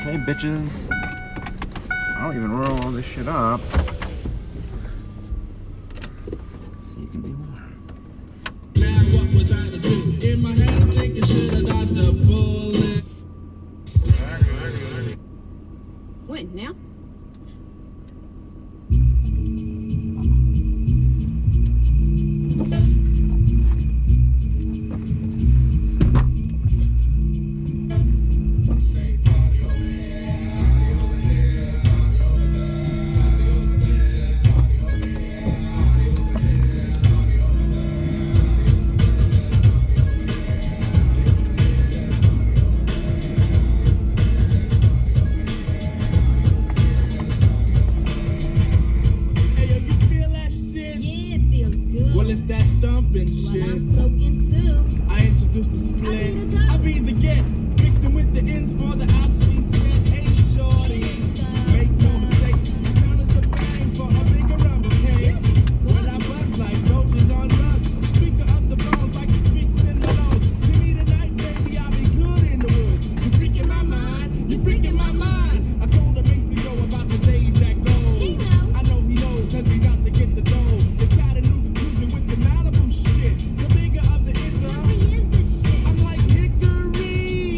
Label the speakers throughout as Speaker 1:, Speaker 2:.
Speaker 1: Hey, bitches. I'll even roll all this shit up so you can be warm.
Speaker 2: Now what was I to do? In my head I'm thinking should have dodged a bullet.
Speaker 3: What now?
Speaker 2: Well, it's that thumping shit.
Speaker 3: Well, I'm soaking too.
Speaker 2: I introduced the split. I be the get, fixing with the ends for the obsolete set. Hey, shorty, make no mistake. Challenge the bang for a bigger rumble cake. When I bugs like roaches on rugs. Speaker of the bones like the speaks in the lows. Give me the night, baby, I'll be good in the woods. You freaking my mind, you freaking my mind. I told a Mason go about the days that go. I know he knows, cause he's out to get the dough. The Chattanooga cruising with the Malibu shit. The bigger of the is I'm like Hickory.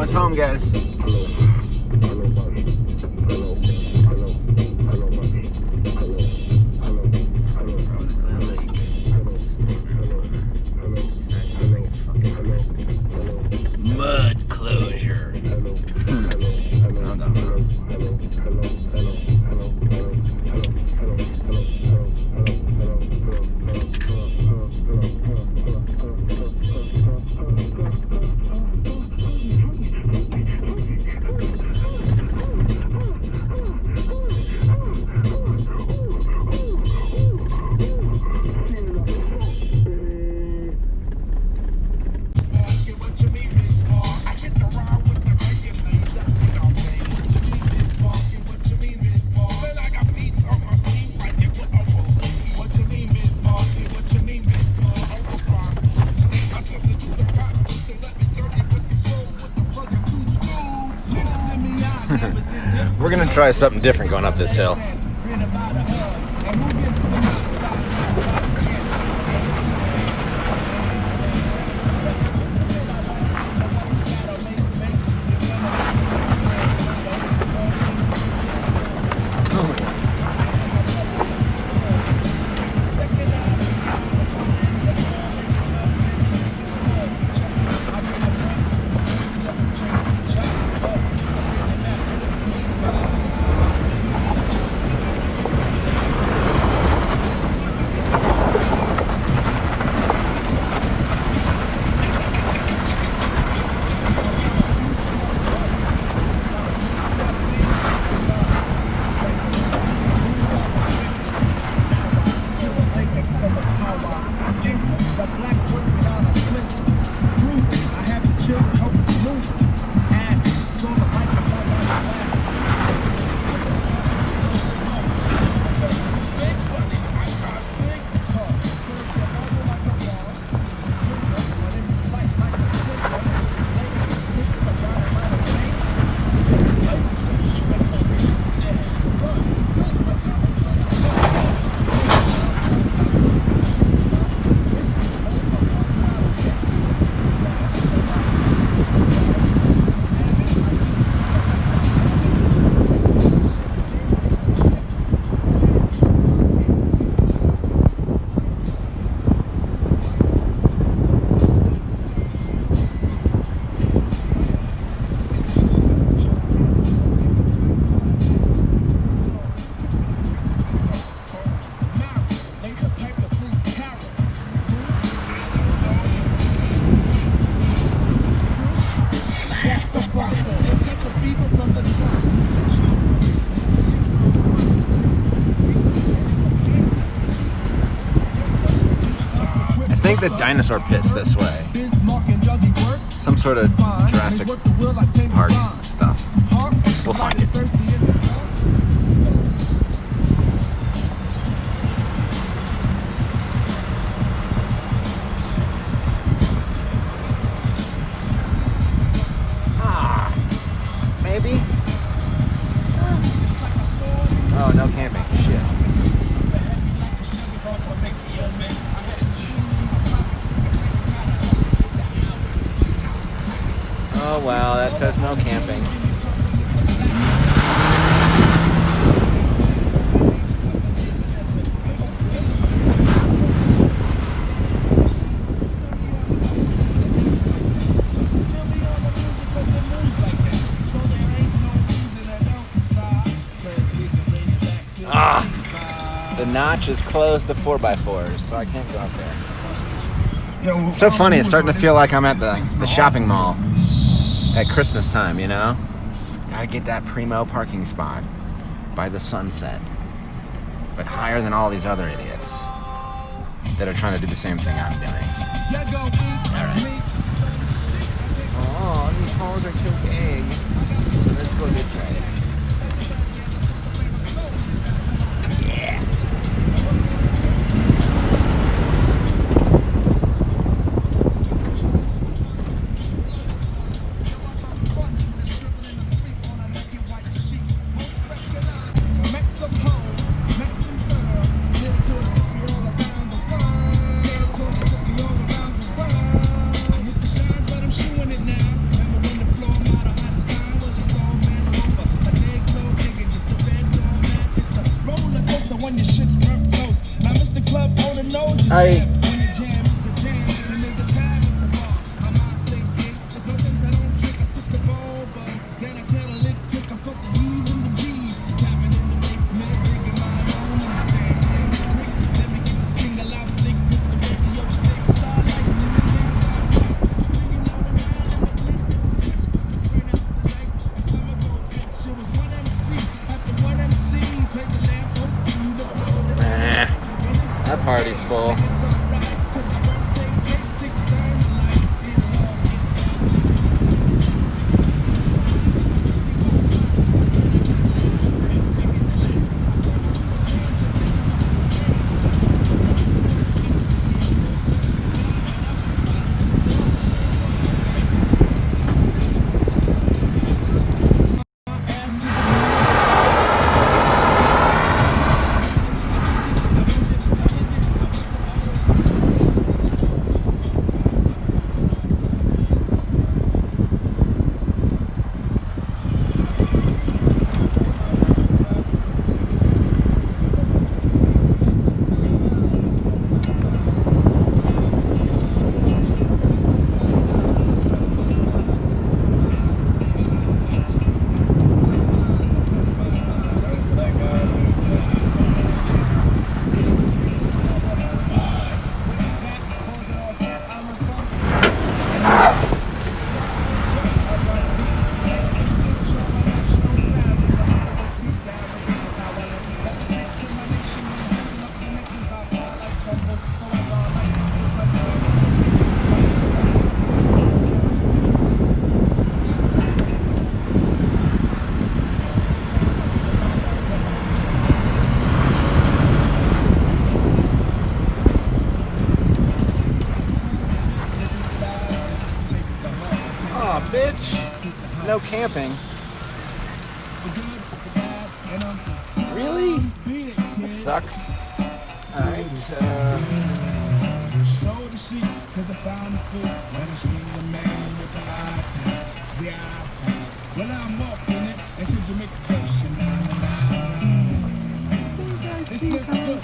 Speaker 1: us home, guys. Mud closure. We're gonna try something different going up this hill. I think the dinosaur pit's this way. Some sort of Jurassic Park stuff. We'll find it. Maybe? Oh, no camping. Shit. Oh wow, that says no camping. The notch is closed to 4x4s, so I can't go up there. It's so funny, it's starting to feel like I'm at the shopping mall at Christmas time, you know? Gotta get that primo parking spot by the sunset, but higher than all these other idiots that are trying to do the same thing I'm doing. Alright. Oh, these holes are too big. So let's go this way. Yeah. I that party's full. Bitch, no camping. Really? That sucks. Alright, see something?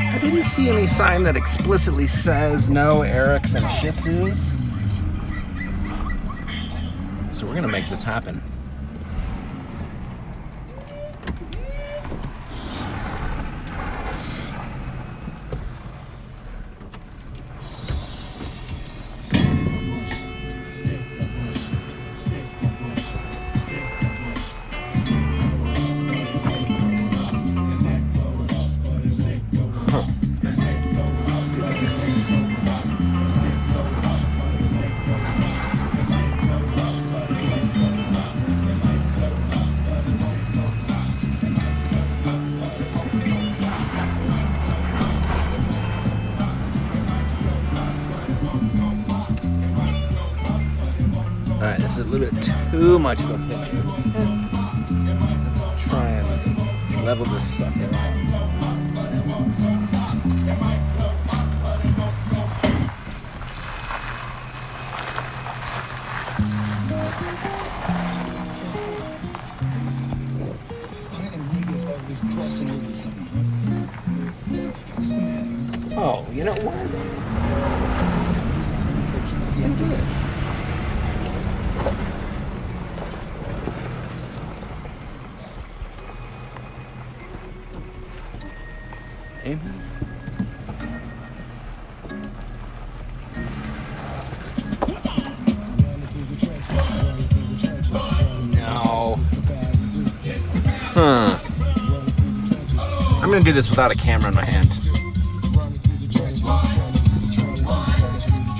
Speaker 1: I didn't see any sign that explicitly says no Erics and Shih Tzus. So we're gonna make this happen. Alright, this is a little bit too much of a pitch for the tent. Let's try and level this sucker out. Oh, you know what? Amen. Huh. I'm gonna do this without a camera in my hand.